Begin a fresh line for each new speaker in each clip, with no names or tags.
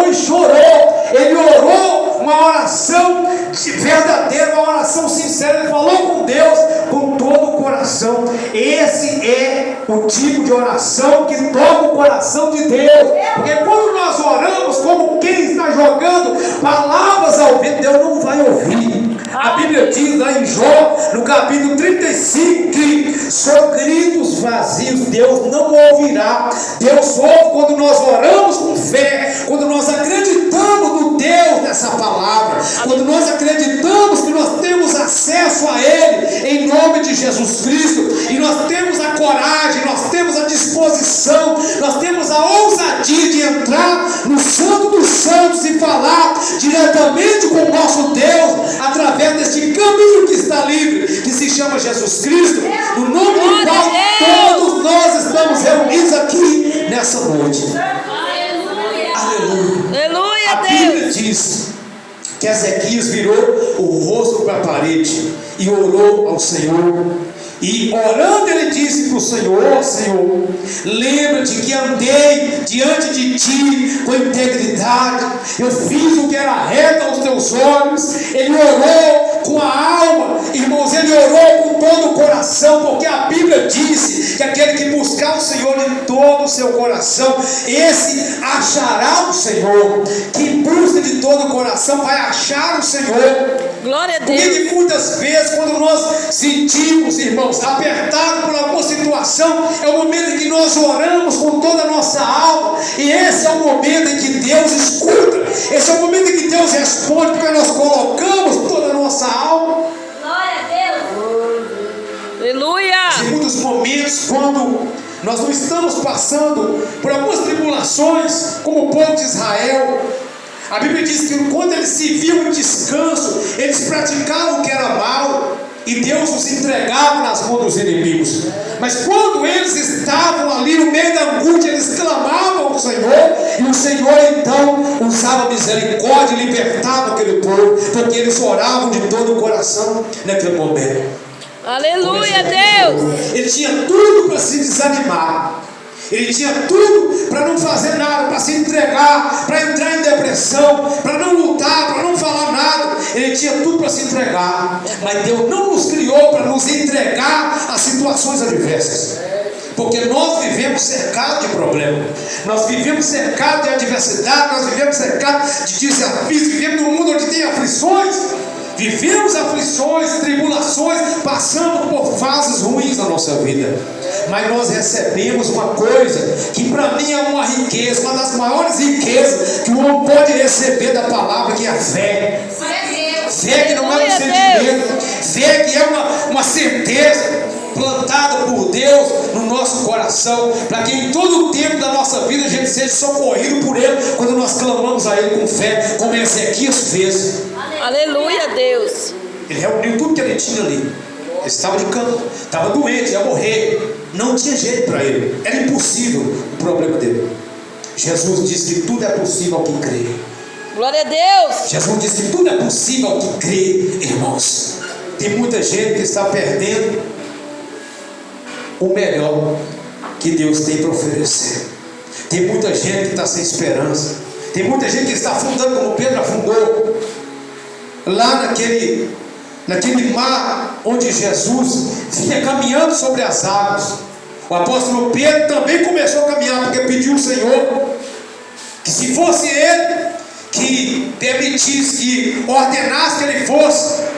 e chorou. Ele orou uma oração verdadeira, uma oração sincera. Ele falou com Deus com todo o coração. Esse é o tipo de oração que toca o coração de Deus. Porque quando nós oramos como quem está jogando palavras ao vento, Deus não vai ouvir. A Bíblia diz lá em Jó, no capítulo 35, que só gritos vazios Deus não ouvirá. Deus ouve quando nós oramos com fé, quando nós acreditamos no Deus dessa palavra, quando nós acreditamos que nós temos acesso a Ele, em nome de Jesus Cristo, e nós temos a coragem, nós temos a disposição, nós temos a ousadia de entrar no Santo dos Santos e falar diretamente com o nosso Deus, através deste caminho que está livre, que se chama Jesus Cristo, no nome do qual todos nós estamos reunidos aqui nessa noite. Aleluia. A Bíblia diz que Ezequias virou o rosto para a parede e orou ao Senhor. E orando ele disse para o Senhor: ó Senhor, lembra-te que andei diante de ti com integridade, eu fiz o que era reto aos teus olhos. Ele orou com a alma, irmãos, ele orou com todo o coração, porque a Bíblia disse que aquele que buscar o Senhor de todo o seu coração, esse achará o Senhor. Quem busca de todo o coração vai achar o Senhor.
Glória a Deus.
Porque muitas vezes, quando nós sentimos, irmãos, apertados por alguma situação, é o momento em que nós oramos com toda a nossa alma, e esse é o momento em que Deus escuta, esse é o momento em que Deus responde, porque nós colocamos toda a nossa alma.
Glória a Deus. Aleluia.
Em muitos momentos, quando nós não estamos passando por algumas tribulações, como o povo de Israel, a Bíblia diz que quando eles se viam em descanso, eles praticavam o que era mal, e Deus os entregava nas mãos dos inimigos. Mas quando eles estavam ali no meio da angústia, eles clamavam ao Senhor, e o Senhor então usava misericórdia e libertava aquele povo, porque eles oravam de todo o coração naquele momento.
Aleluia, Deus.
Ele tinha tudo para se desanimar, ele tinha tudo para não fazer nada, para se entregar, para entrar em depressão, para não lutar, para não falar nada. Ele tinha tudo para se entregar, mas Deus não nos criou para nos entregar a situações adversas, porque nós vivemos cercados de problemas, nós vivemos cercados de adversidade, nós vivemos cercados de desafios, vivemos num mundo onde tem aflições. Vivemos aflições, tribulações, passando por fases ruins na nossa vida. Mas nós recebemos uma coisa que para mim é uma riqueza, uma das maiores riquezas que o homem pode receber da palavra, que é a fé. Fé que não é um sentimento, fé que é uma certeza plantada por Deus no nosso coração, para que em todo o tempo da nossa vida a gente seja socorrido por Ele, quando nós clamamos a Ele com fé, como Ezequias fez.
Aleluia, Deus.
Ele reuniu tudo que ele tinha ali. Ele estava de cama, estava doente, ia morrer, não tinha jeito para ele, era impossível o problema dele. Jesus disse que tudo é possível ao que crê.
Glória a Deus.
Jesus disse que tudo é possível ao que crê, irmãos. Tem muita gente que está perdendo o melhor que Deus tem para oferecer. Tem muita gente que está sem esperança. Tem muita gente que está afundando como Pedro afundou, lá naquele mar onde Jesus vinha caminhando sobre as águas. O apóstolo Pedro também começou a caminhar, porque pediu ao Senhor que, se fosse Ele que permitisse, que ordenasse que ele fosse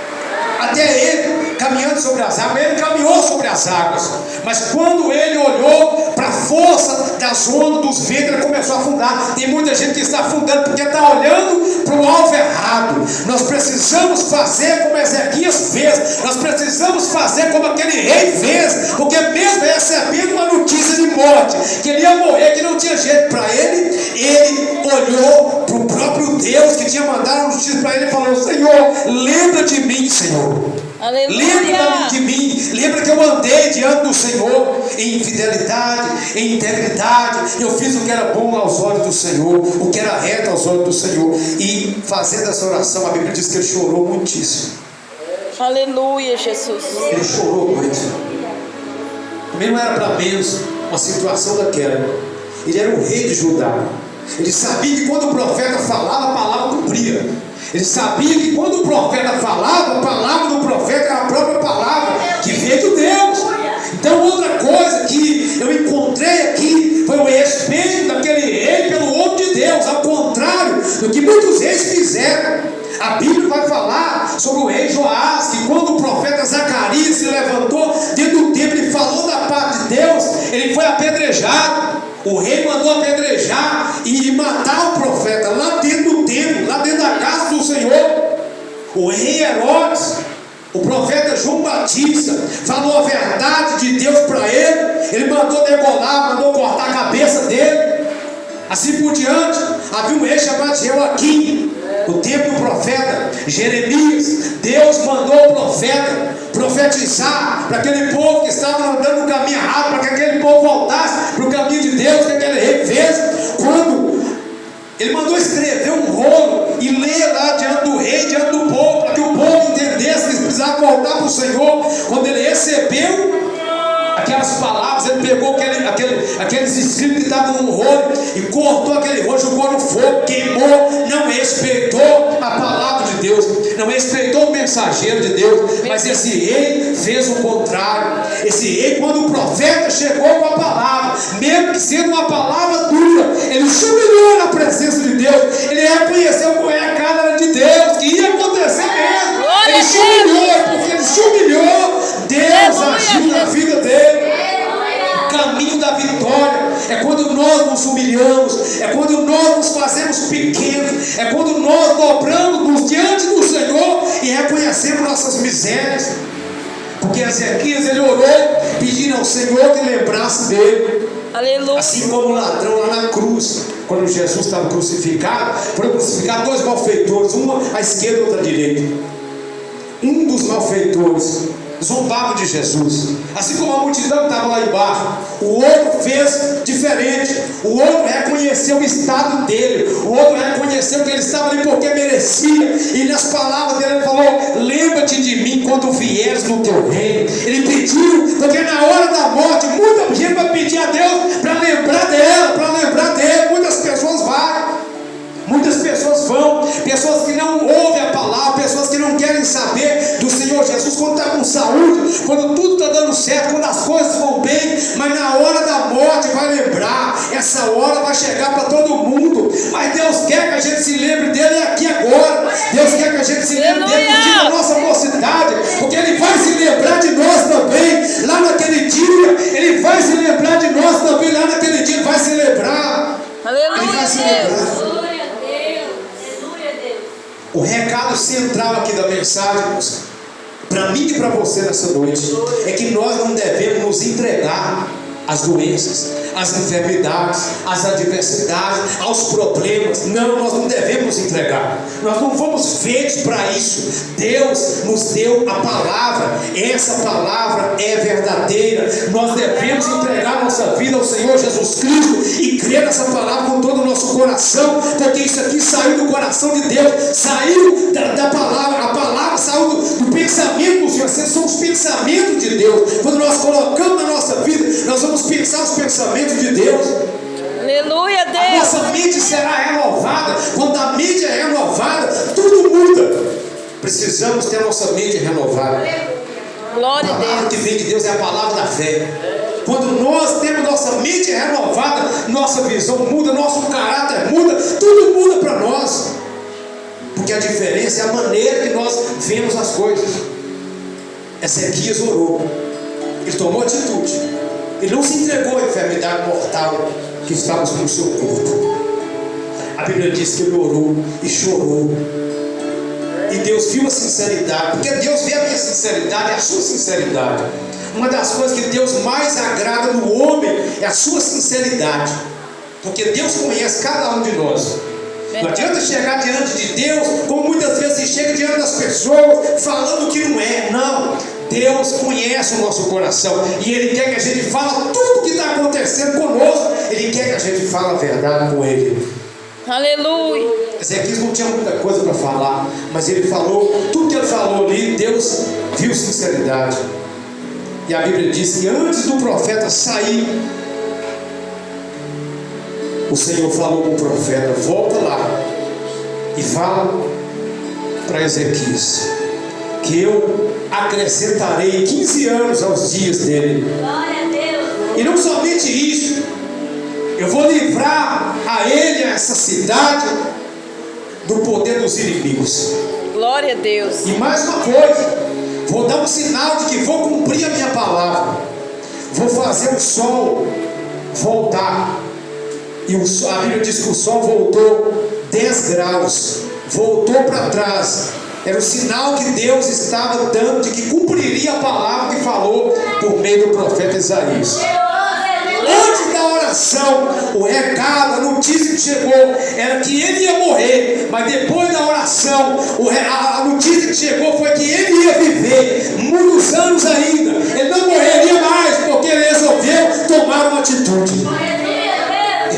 até ele, caminhando sobre as águas. Ele caminhou sobre as águas, mas quando ele olhou para a força das ondas, dos ventos, ele começou a afundar. Tem muita gente que está afundando porque está olhando para o alvo errado. Nós precisamos fazer como Ezequias fez, nós precisamos fazer como aquele rei fez, porque mesmo recebendo uma notícia de morte, que ele ia morrer, que não tinha jeito para ele, ele olhou para o próprio Deus que tinha mandado a notícia para ele e falou: Senhor, lembra de mim, Senhor. Lembra de mim, lembra que eu andei diante do Senhor em fidelidade, em integridade. Eu fiz o que era bom aos olhos do Senhor, o que era reto aos olhos do Senhor. E fazendo essa oração, a Bíblia diz que ele chorou muitíssimo.
Aleluia, Jesus.
Ele chorou muito. Também não era para menos uma situação daquela. Ele era o rei de Judá. Ele sabia que quando o profeta falava, a palavra cumpria. Ele sabia que quando o profeta falava, a palavra do profeta era a própria palavra que veio de Deus. Então, outra coisa que eu encontrei aqui foi o respeito daquele rei pelo homem de Deus, ao contrário do que muitos reis fizeram. A Bíblia vai falar sobre o rei Joás, que quando o profeta Zacarias se levantou dentro do templo e falou da parte de Deus, ele foi apedrejado. O rei mandou apedrejar e matar o profeta lá dentro do templo, lá dentro da casa do Senhor. O rei Herodes, o profeta João Batista, falou a verdade de Deus para ele. Ele mandou degolar, mandou cortar a cabeça dele. Assim por diante, havia um rei chamado Joaquim. O tempo do profeta Jeremias, Deus mandou o profeta profetizar para aquele povo que estava andando no caminho errado, para que aquele povo voltasse para o caminho de Deus, que aquele rei fez. Quando ele mandou escrever um rolo e ler lá diante do rei, diante do povo, para que o povo entendesse que eles precisavam voltar para o Senhor. Quando ele recebeu aquelas palavras, ele pegou aqueles escritos que estavam no rolo e cortou aquele rolo, jogou no fogo, queimou, não respeitou a palavra de Deus, não respeitou o mensageiro de Deus. Mas esse rei fez o contrário. Esse rei, quando o profeta chegou com a palavra, mesmo que sendo uma palavra dura, ele se humilhou na presença de Deus. Ele reconheceu que a cara era de Deus, que ia acontecer mesmo. Ele se humilhou, porque ele se humilhou, Deus agiu na vida dele. O caminho da vitória é quando nós nos humilhamos, é quando nós nos fazemos pequenos, é quando nós dobramos diante do Senhor e reconhecemos nossas misérias. Porque Ezequias, ele orou pedindo ao Senhor que lembrasse dele.
Aleluia.
Assim como o ladrão lá na cruz, quando Jesus estava crucificado, foram crucificados dois malfeitores, um à esquerda e outro à direita. Um dos malfeitores zombava de Jesus, assim como a multidão estava lá embaixo. O outro fez diferente. O outro reconheceu o estado dele. O outro reconheceu que ele estava ali porque merecia. E nas palavras dele ele falou: lembra-te de mim quando vieres no teu reino. Ele pediu, porque na hora da morte muita gente vai pedir a Deus para lembrar dela, para lembrar dele. Muitas pessoas vão, pessoas que não ouvem a palavra, pessoas que não querem saber do Senhor Jesus quando está com saúde, quando tudo está dando certo, quando as coisas vão bem, mas na hora da morte vai lembrar. Essa hora vai chegar para todo mundo, mas Deus quer que a gente se lembre dele aqui agora. Deus quer que a gente se lembre dele no dia da nossa mocidade, porque ele vai se lembrar de nós também lá naquele dia. Ele vai se lembrar de nós também lá naquele dia. Ele vai se lembrar.
Aleluia,
Ele vai se lembrar. O recado central aqui da mensagem, para mim e para você nessa noite, é que nós não devemos nos entregar às doenças, às enfermidades, às adversidades, aos problemas. Não, nós não devemos nos entregar. Nós não fomos feitos para isso. Deus nos deu a palavra. Essa palavra é verdadeira. Nós devemos entregar nossa vida ao Senhor Jesus Cristo e crer nessa palavra com todo o nosso coração, porque isso aqui saiu do coração de Deus, saiu da palavra. A palavra saiu do pensamento do Senhor. São os pensamentos de Deus. Quando nós colocamos na nossa vida, nós vamos pensar os pensamentos de Deus.
Aleluia, Deus.
A nossa mente será renovada. Quando a mente é renovada, tudo muda. Precisamos ter a nossa mente renovada.
Glória
A
a
palavra que
Deus.
vem de Deus é a palavra da fé. Quando nós temos nossa mente renovada, nossa visão muda, nosso caráter muda, tudo muda para nós. Porque a diferença é a maneira que nós vemos as coisas. Ezequias orou, ele tomou atitude, ele não se entregou à enfermidade mortal que estava no seu corpo. A Bíblia diz que ele orou e chorou, e Deus viu a sinceridade, porque Deus vê a minha sinceridade e a sua sinceridade. Uma das coisas que Deus mais agrada no homem é a sua sinceridade, porque Deus conhece cada um de nós. Não adianta chegar diante de Deus como muitas vezes se chega diante das pessoas falando o que não é. Não, Deus conhece o nosso coração e Ele quer que a gente fale tudo o que está acontecendo conosco. Ele quer que a gente fale a verdade com Ele.
Aleluia.
Ezequias não tinha muita coisa para falar, mas ele falou, tudo que ele falou ali, Deus viu sinceridade. E a Bíblia diz que antes do profeta sair o Senhor falou com o profeta: volta lá e fala para Ezequias que eu acrescentarei 15 anos aos dias dele.
Glória a Deus.
E não somente isso, eu vou livrar a ele, a essa cidade, do poder dos inimigos.
Glória a Deus.
E mais uma coisa, vou dar um sinal de que vou cumprir a minha palavra. Vou fazer o sol voltar. E a Bíblia diz que o sol voltou 10 graus, voltou para trás. Era o sinal que Deus estava dando de que cumpriria a palavra que falou por meio do profeta Isaías. Antes da oração, o recado, a notícia que chegou era que ele ia morrer, mas depois da oração, a notícia que chegou foi que ele ia viver muitos anos ainda. Ele não morreria mais, porque ele resolveu tomar uma atitude.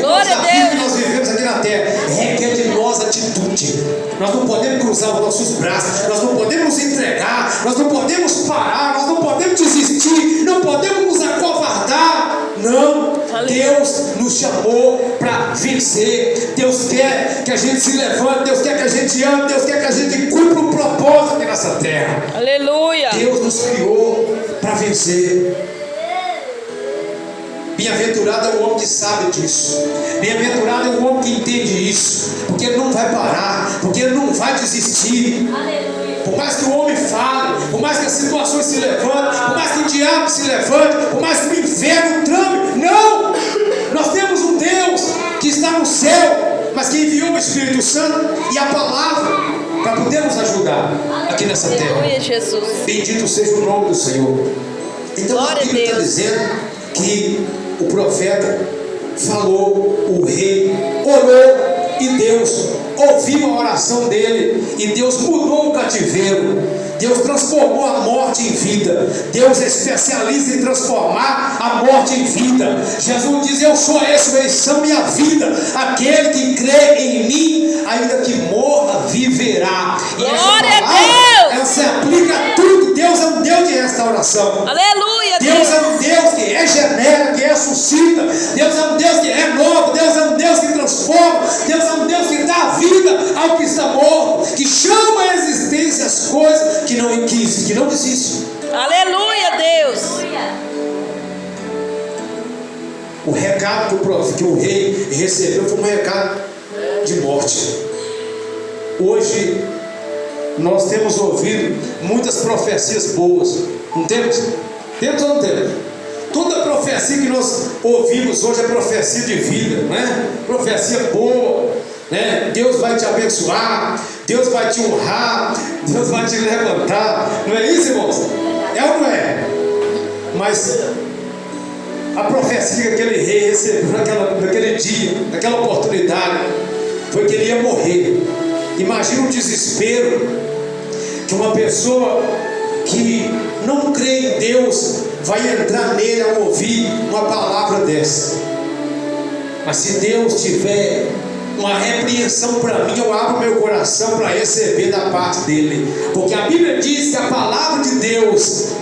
Glória a
O desafio que
Deus.
nós vivemos aqui na terra requer de nós atitude. Nós não podemos cruzar os nossos braços, nós não podemos nos entregar, nós não podemos parar, nós não podemos desistir, não podemos nos acovardar. Não, Deus nos chamou para vencer. Deus quer que a gente se levante, Deus quer que a gente ande, Deus quer que a gente cumpra um propósito aqui nessa terra.
Aleluia.
Deus nos criou para vencer. Bem-aventurado é o homem que sabe disso. Bem-aventurado é o homem que entende isso, porque ele não vai parar, porque ele não vai desistir. Por mais que o homem fale, por mais que as situações se levantem, por mais que o diabo se levante, por mais que o inferno trame, não! Nós temos um Deus que está no céu, mas que enviou o Espírito Santo e a palavra para poder nos ajudar aqui nessa terra.
Aleluia, Jesus.
Bendito seja o nome do Senhor. Então a
Glória a
Bíblia está
Deus.
dizendo que o profeta falou, o rei orou e Deus ouviu a oração dele e Deus mudou o cativeiro. Deus transformou a morte em vida. Deus é especialista em transformar a morte em vida. Jesus diz: eu sou a ressurreição e a vida. Aquele que crê em mim, ainda que morra, viverá. E
Glória
essa
a
palavra,
Deus.
ela se aplica a tudo. Deus é um Deus de restauração.
Aleluia,
Deus é
Deus.
um Deus que regenera, que ressuscita. Deus é um Deus que renova. Deus é um Deus que transforma. Deus é um Deus que dá vida ao que está morto, que chama à existência as coisas que não existem.
Aleluia, Deus.
O recado que o rei recebeu foi um recado de morte. Hoje nós temos ouvido muitas profecias boas, não temos? Temos ou não temos? Toda profecia que nós ouvimos hoje é profecia de vida, né? Profecia boa, né? Deus vai te abençoar, Deus vai te honrar, Deus vai te levantar. Não é isso, irmãos? É ou não é? Mas a profecia que aquele rei recebeu naquele dia, naquela oportunidade, foi que ele ia morrer. Imagina o desespero que uma pessoa que não crê em Deus vai entrar nele ao ouvir uma palavra dessa. Mas se Deus tiver uma repreensão para mim, eu abro meu coração para receber da parte dele, porque a Bíblia diz que a palavra de Deus,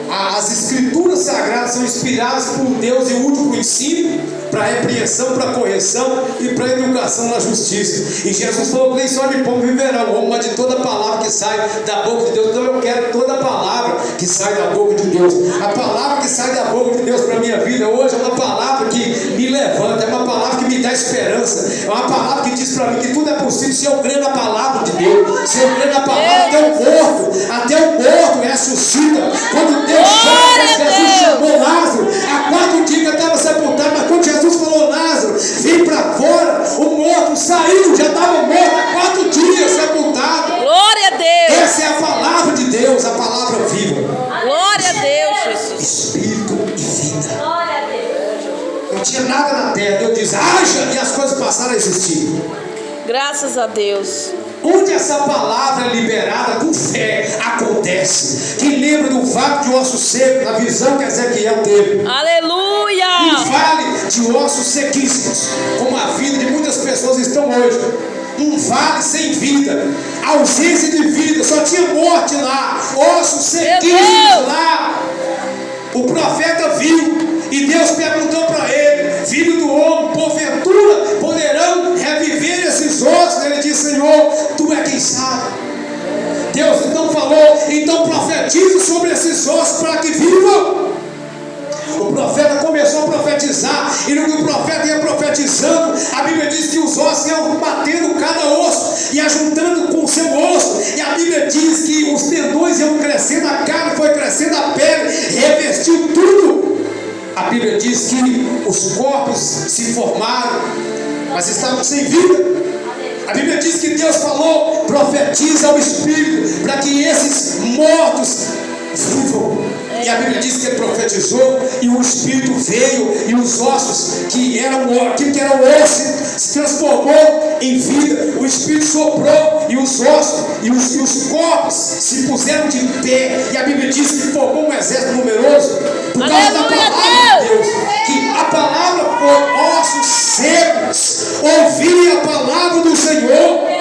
as escrituras sagradas são inspiradas por Deus e úteis para o ensino, para a repreensão, para a correção e para a educação na justiça. E Jesus falou que nem só de pão viverá o homem, mas de toda palavra que sai da boca de Deus. Então eu quero toda palavra que sai da boca de Deus. A palavra que sai da boca de Deus para a minha vida hoje é uma palavra que me levanta, é uma palavra que me dá esperança, é uma palavra que diz para mim que tudo é possível se eu crer na palavra de Deus. Se eu crer na palavra, até o morto ressuscita. Quando Deus chama, Jesus chamou Lázaro, há 4 dias que estava sepultado, mas quando Jesus falou: Lázaro, vem para fora, o morto saiu, já estava morto há 4 dias sepultado.
Glória a Deus.
Essa é a palavra de Deus, a palavra viva.
Glória a Deus, Jesus.
Espírito e vida.
Glória a Deus.
Não tinha nada na terra. Deus diz: haja, e as coisas passaram a existir.
Graças a Deus.
Onde essa palavra é liberada com fé, acontece. Quem lembra do vale de osso seco, na visão que Ezequiel teve? Um
Aleluia.
vale de ossos sequíssimos, como a vida de muitas pessoas estão hoje. Um vale sem vida, ausência de vida, só tinha morte lá, ossos sequíssimos lá. O profeta viu e Deus perguntou para ele: filho do homem, porventura poderão reviver esses ossos? Ele disse: Senhor, tu é quem sabe. Deus então falou: então profetize sobre esses ossos para que vivam. O profeta começou a profetizar, e no que o profeta ia profetizando, a Bíblia diz que os ossos iam batendo cada osso, e ajuntando com o seu osso, e a Bíblia diz que os tendões iam crescendo, a carne foi crescendo, a pele revestiu tudo. A Bíblia diz que os corpos se formaram, mas estavam sem vida. A Bíblia diz que Deus falou: profetiza ao Espírito, para que esses mortos vivam. E a Bíblia diz que ele profetizou, e o Espírito veio, e os ossos que eram aquilo que era o osso se transformou em vida. O Espírito soprou, e os ossos e os corpos se puseram de pé. E a Bíblia diz que formou um exército numeroso por causa da palavra de Deus. Que a palavra foi: ossos secos, ouvi a palavra do Senhor.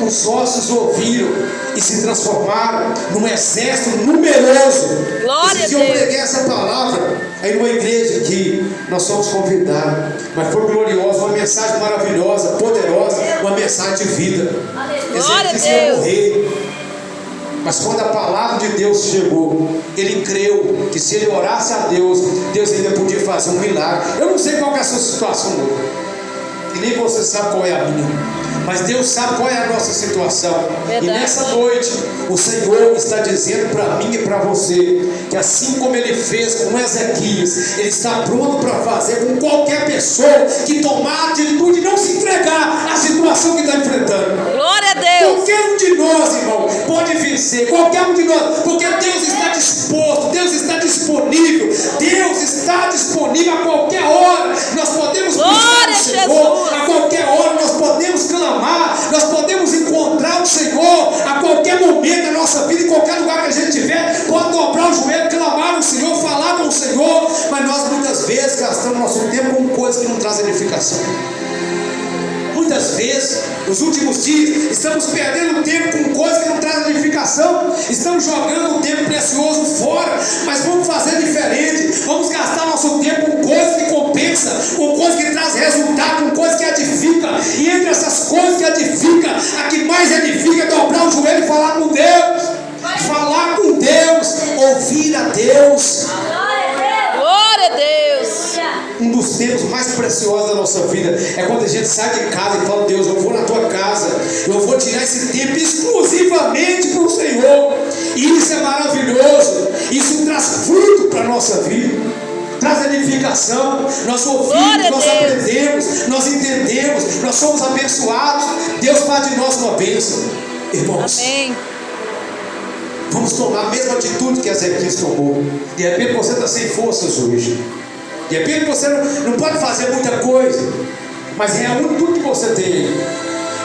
Os ossos ouviram e se transformaram num exército numeroso.
Glória a
Se eu
Deus.
preguei essa palavra aí numa igreja que nós somos convidados, mas foi gloriosa, uma mensagem maravilhosa, poderosa, uma mensagem de vida.
Glória a
Dizendo que ia
Deus.
morrer, mas quando a palavra de Deus chegou, ele creu que se ele orasse a Deus, Deus ainda podia fazer um milagre. Eu não sei qual que é a sua situação hoje, e nem você sabe qual é a minha, mas Deus sabe qual é a nossa situação.
Verdade.
E nessa noite o Senhor está dizendo para mim e para você, que assim como Ele fez com Ezequias, Ele está pronto para fazer com qualquer pessoa que tomar a atitude de não se entregar à situação que está enfrentando.
Glória a Deus.
Qualquer um de nós, irmão, pode vencer. Qualquer um de nós, porque Deus está disposto, Deus está disponível, Deus está disponível a qualquer hora. Nós podemos buscar
Glória
o
a
Senhor,
Jesus.
a qualquer hora nós podemos clamar, nós podemos encontrar o Senhor a qualquer momento da nossa vida, em qualquer lugar que a gente estiver, pode dobrar o joelho, clamar o Senhor, falar com o Senhor, mas nós muitas vezes gastamos nosso tempo com coisas que não trazem edificação. Muitas vezes, nos últimos dias, estamos perdendo tempo com coisas que não trazem edificação, estamos jogando um tempo precioso fora, mas vamos fazer diferente, vamos gastar nosso tempo com coisas que compensam, com coisas que trazem resultado, com coisas que edificam, e entre essas coisas que edificam, a que mais edifica é dobrar o joelho e falar com Deus, ouvir a Deus.
Glória a Deus.
Um dos tempos mais preciosos da nossa vida é quando a gente sai de casa e fala: Deus, eu vou na tua casa, eu vou tirar esse tempo exclusivamente para o Senhor. E isso é maravilhoso, isso traz fruto para a nossa vida, traz edificação. Nós ouvimos, nós aprendemos, nós entendemos, nós somos abençoados. Deus faz de nós uma bênção, irmãos.
Amém.
Vamos tomar a mesma atitude que Ezequias tomou. De repente você está sem forças hoje. De repente você não pode fazer muita coisa, mas reúne tudo que você tem.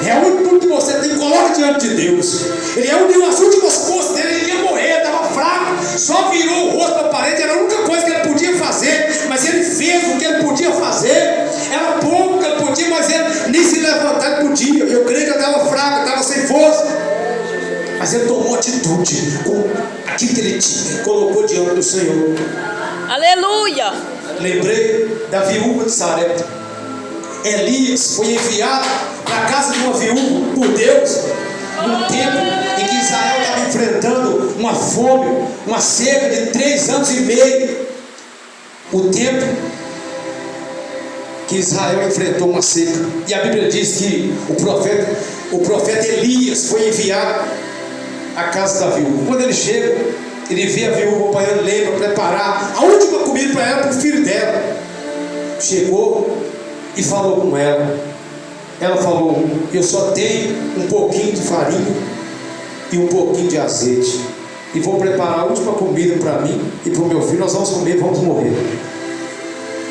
Reúne tudo que você tem, coloca diante de Deus. Ele reuniu as últimas forças dele, ele ia morrer, estava fraco, só virou o rosto para a parede, era a única coisa que ele podia fazer, mas ele fez o que ele podia fazer. Era pouco que ele podia, mas ele nem se levantar ele podia. Eu creio que ele estava fraco, estava sem força. Mas ele tomou atitude com aquilo que ele tinha, colocou diante do Senhor.
Aleluia.
Lembrei da viúva de Sarepta. Elias foi enviado para a casa de uma viúva por Deus, num tempo em que Israel estava enfrentando uma fome, uma seca de 3 anos e meio. O tempo que Israel enfrentou uma seca. E a Bíblia diz que o profeta Elias foi enviado à casa da viúva. Quando ele chega, ele vê a viúva apanhando lenha para preparar a última comida para ela, para o filho dela. Chegou e falou com ela. Ela falou: eu só tenho um pouquinho de farinha e um pouquinho de azeite, e vou preparar a última comida para mim e para o meu filho. Nós vamos comer e vamos morrer.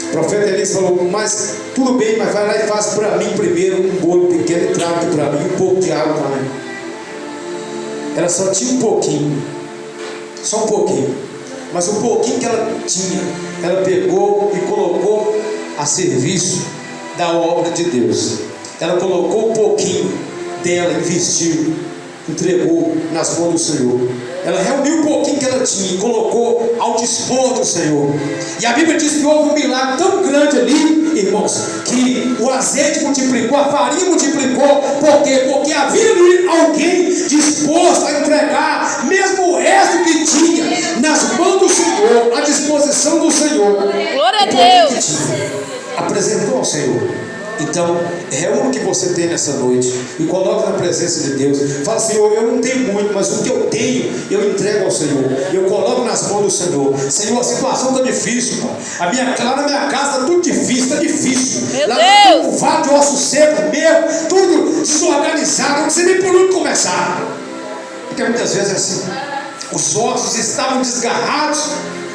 O profeta Elias falou: mas tudo bem, mas vai lá e faz para mim primeiro um bolo pequeno e traga para mim um pouco de água também. Ela só tinha um pouquinho, só um pouquinho, mas o pouquinho que ela tinha, ela pegou e colocou a serviço da obra de Deus. Ela colocou um pouquinho dela, investiu, entregou nas mãos do Senhor. Ela reuniu um pouquinho que ela tinha e colocou ao dispor do Senhor. E a Bíblia diz que houve um milagre tão grande ali, irmãos, que o azeite multiplicou, a farinha multiplicou. Por quê? Porque havia ali alguém disposto a entregar mesmo o resto que tinha nas mãos do Senhor, à disposição do Senhor.
Glória a Deus.
Apresentou ao Senhor. Então, reúne o que você tem nessa noite e coloque na presença de Deus. Fala: Senhor, eu não tenho muito, mas o que eu tenho, eu entrego ao Senhor. Eu coloco nas mãos do Senhor. Senhor, a situação está difícil, pai. Lá na minha casa está tudo difícil, está difícil.
Meu
Lá
Deus!
tem um vaso de osso seco mesmo, tudo desorganizado, não sei nem por onde começar. Porque muitas vezes é assim. Os ossos estavam desgarrados.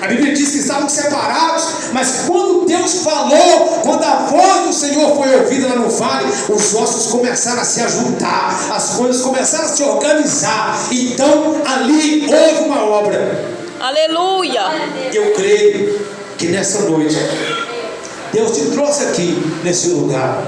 A Bíblia diz que estavam separados, mas quando Deus falou, quando a voz do Senhor foi ouvida lá no vale, os ossos começaram a se ajuntar, as coisas começaram a se organizar. Então ali houve uma obra.
Aleluia.
Eu creio que nessa noite Deus te trouxe aqui nesse lugar.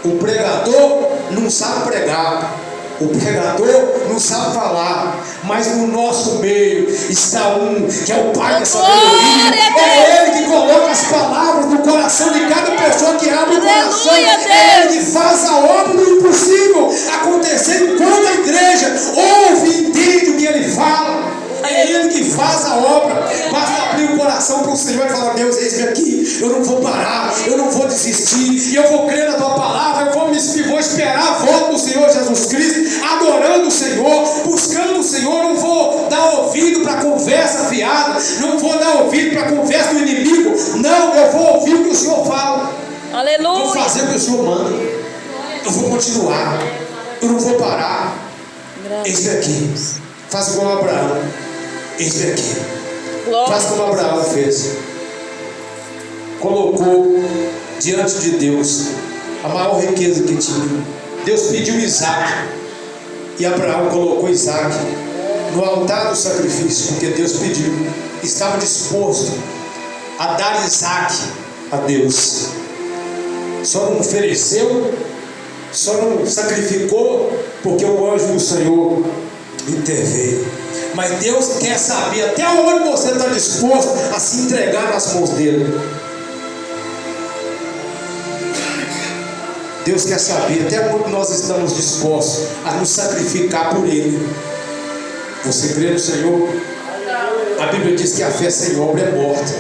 O pregador não sabe pregar, o pregador não sabe falar, mas no nosso meio está um que é o Pai dessa sabedoria. É Ele que coloca as palavras no coração de cada pessoa que abre o coração. É Ele que faz a obra do impossível acontecer enquanto a igreja ouve e entende o que Ele fala. É Ele que faz a obra. Basta abrir o coração para o Senhor e falar: Deus, eis-me aqui, eu não vou parar, eu não vou desistir, e eu vou crer na Tua palavra, eu vou esperar a volta do Senhor Jesus Cristo, adorando o Senhor, buscando o Senhor. Não vou dar ouvido para conversa fiada, não vou dar ouvido para conversa do inimigo. Não, eu vou ouvir o que o Senhor fala.
Aleluia.
Vou fazer o que o Senhor manda. Eu vou continuar, eu não vou parar. Eis-me aqui. Faz como Abraão. Eis-me aqui. Faz como Abraão fez. Colocou diante de Deus a maior riqueza que tinha. Deus pediu Isaac, e Abraão colocou Isaac no altar do sacrifício, porque Deus pediu. Estava disposto a dar Isaac a Deus. Só não ofereceu, só não sacrificou, porque o anjo do Senhor interveio. Mas Deus quer saber até onde você está disposto a se entregar nas mãos dele. Deus quer saber até onde nós estamos dispostos a nos sacrificar por Ele. Você crê no Senhor? A Bíblia diz que a fé sem obra é morta.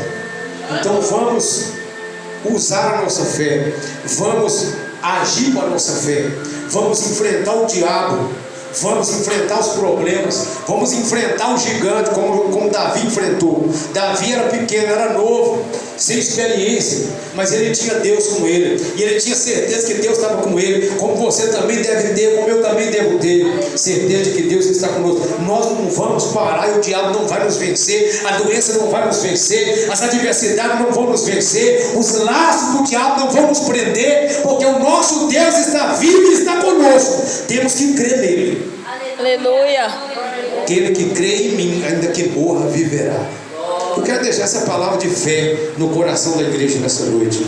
Então vamos usar a nossa fé, vamos agir com a nossa fé, vamos enfrentar o diabo, vamos enfrentar os problemas, vamos enfrentar o gigante como Davi enfrentou. Davi era pequeno, era novo, sem experiência, mas ele tinha Deus com ele, e ele tinha certeza que Deus estava com ele, como você também deve ter, como eu também devo ter certeza de que Deus está conosco. Nós não vamos parar, e o diabo não vai nos vencer, a doença não vai nos vencer, as adversidades não vão nos vencer, os laços do diabo não vão nos prender, porque o nosso Deus está vivo e está conosco. Temos que crer nele.
Aleluia.
Aquele que crê em mim, ainda que morra, viverá. Eu quero deixar essa palavra de fé no coração da igreja nessa noite.